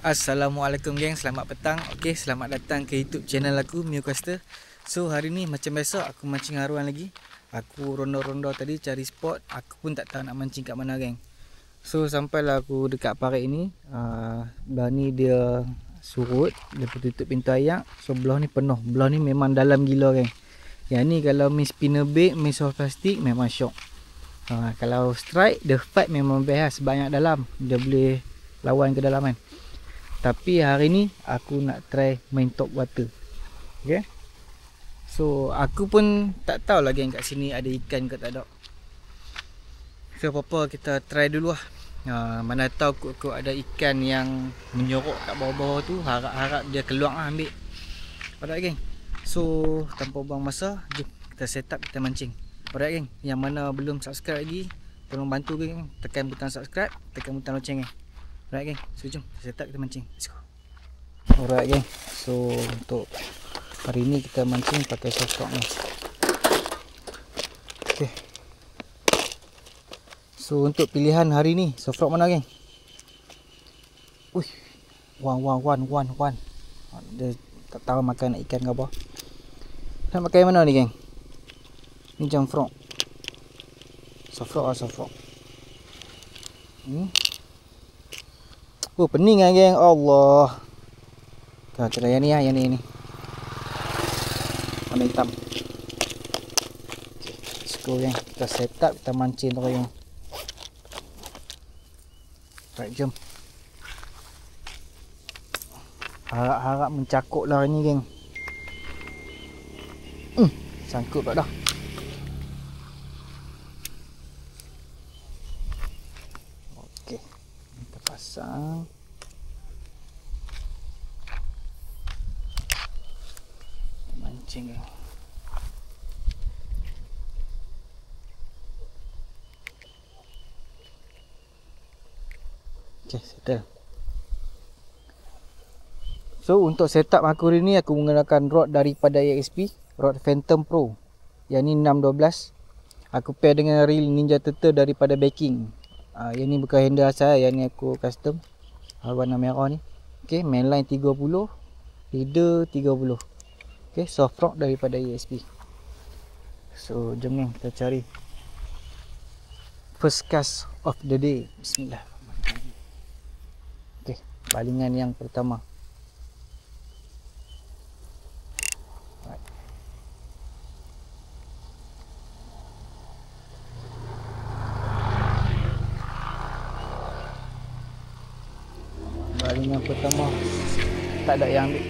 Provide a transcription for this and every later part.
Assalamualaikum geng, selamat petang. Okey, selamat datang ke YouTube channel aku, Mio Caster. So hari ni macam biasa aku mancing haruan lagi. Aku ronda-ronda tadi cari spot. Aku pun tak tahu nak mancing kat mana geng. So sampailah aku dekat parit ini. Belah ni dia surut, dia tutup pintu air. So belah ni penuh. Belah ni memang dalam gila geng. Yang ni kalau main spinner bait, main soft plastik memang syok. Kalau strike, the fight memang best lah. Sebanyak dalam dia boleh lawan ke dalam kan. Tapi hari ni aku nak try main top water. Okay. So aku pun tak tahu lagi yang kat sini ada ikan ke tak ada. So apa-apa kita try dulu lah. Mana tahu kot ada ikan yang menyorok kat bawah-bawah tu. Harap-harap dia keluar lah ambil. Alright geng. So tanpa buang masa, jom kita set up, kita mancing. Alright geng. Yang mana belum subscribe lagi, tolong bantu geng. Tekan butang subscribe, tekan butang loceng geng. Alright geng. So jom kita set up, kita mancing. Let's go. Alright geng. So untuk hari ni kita mancing pakai soft rock ni. Okay. So untuk pilihan hari ni soft rock mana geng? Uish. Wan. Dia tak tahu makan ikan ke apa. Nak pakai mana ni geng? Ni jam frog. Soft rock lah, soft rock. Oh pening kan geng. Allah. Kita yang ni lah, yang ni. Warna hitam. Okay, let's go geng. Kita set up, kita mancing terus geng. Right, jom. Harap-harap mencakuk lah hari ni geng. Sangkut pula dah. Okey, kita pasang. Mancing geng. Okey, settle. So untuk setup aku hari ni, aku menggunakan rod daripada AXP, rod Phantom Pro. Yang ni 612. Aku pair dengan reel Ninja Turtle daripada Backing. Yang ni bukan handle asal, yang ni aku custom. Warna merah ni. Okey, mainline 30, leader 30. Okey, soft rock daripada AXP. So jom ni kita cari first cast of the day. Bismillah. Okey, balingan yang pertama. Balingan pertama tak ada yang ambil.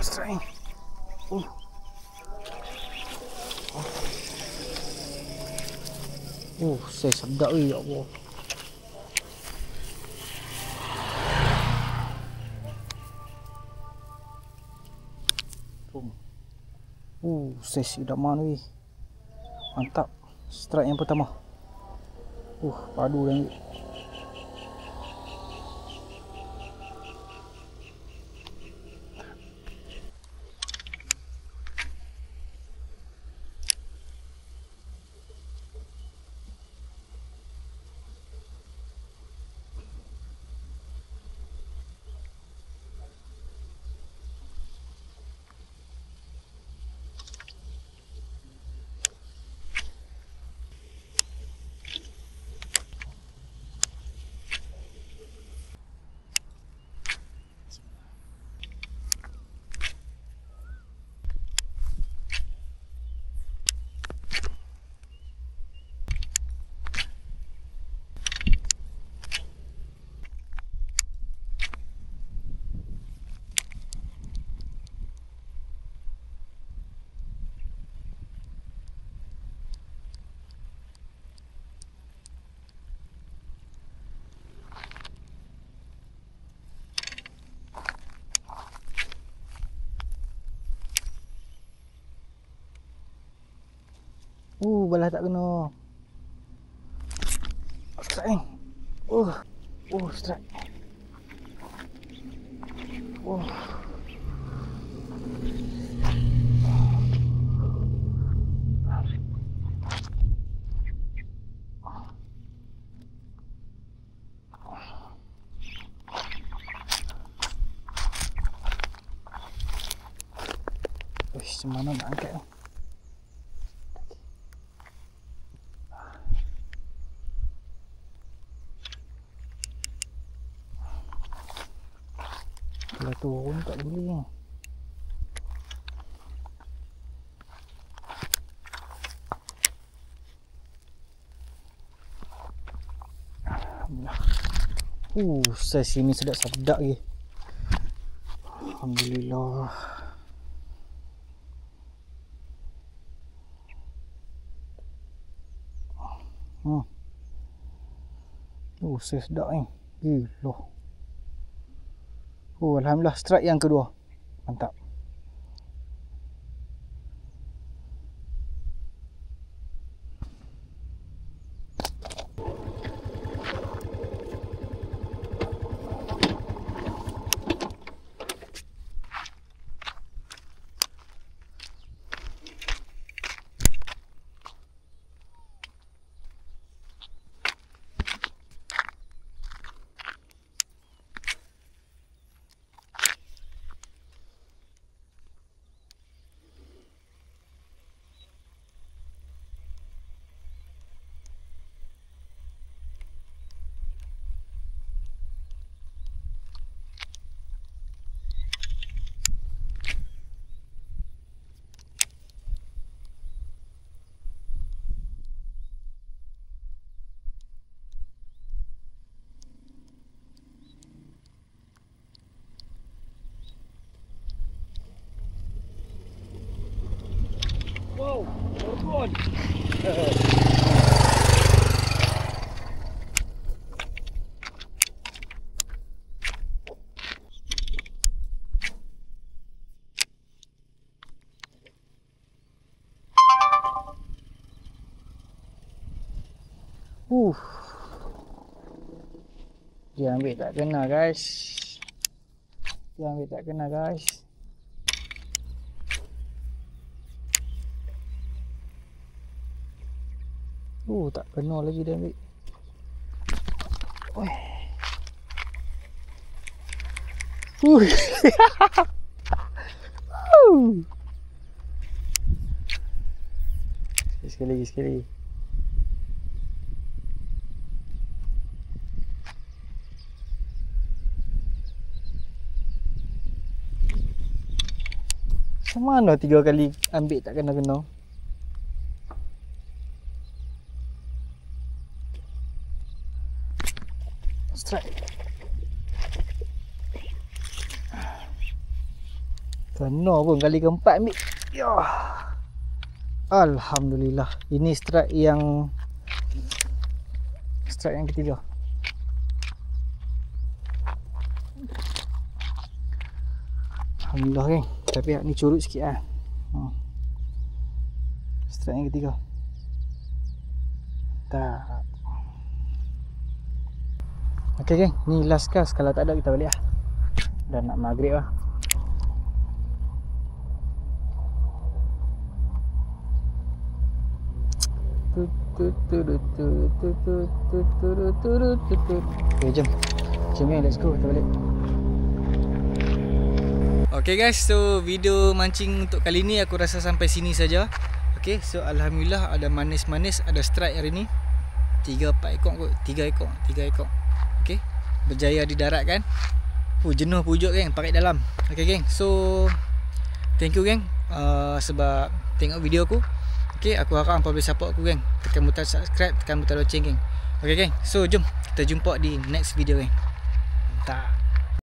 Strike. Saya sedap ya Allah. Saya sedap mana ni. Mantap. Strike yang pertama. Padu dan Balah tak kena. Strike. Strike. Macam mana nak angkat ni? Kalau turun tak boleh ni. Alhamdulillah. Saiz ini sedap-sedap lagi. Alhamdulillah. Saiz sedap ni. Gila. Alhamdulillah, strike yang kedua. Mantap. Wow, turun. Dia ambil tak kena guys. Tak kena lagi dia ambil. Sekali lagi. Macam mana 3 kali ambil tak kena-kena? Strike. Kena pun kali keempat ambil. Ya. Alhamdulillah. Ini strike yang ketiga. Alhamdulillah kan. Tapi ni curut sikit lah. Strike yang ketiga. Tak. Okay geng, ni last cast. Kalau tak ada kita balik lah. Dah nak maghrib lah. Okay, jom let's go, kita balik. Okay guys, so video mancing untuk kali ni aku rasa sampai sini saja. Okay, so alhamdulillah ada manis-manis, ada strike hari ni. 3-4 ekor kot, 3 ekor. Okay, berjaya di darat kan. Jenuh pujuk geng, pakai dalam. Okay geng, so thank you geng sebab tengok video aku. Okay, aku harap hampa boleh support aku geng. Tekan butang subscribe, tekan butang loceng geng. Okay geng, so jom kita jumpa di next video geng. Mantap.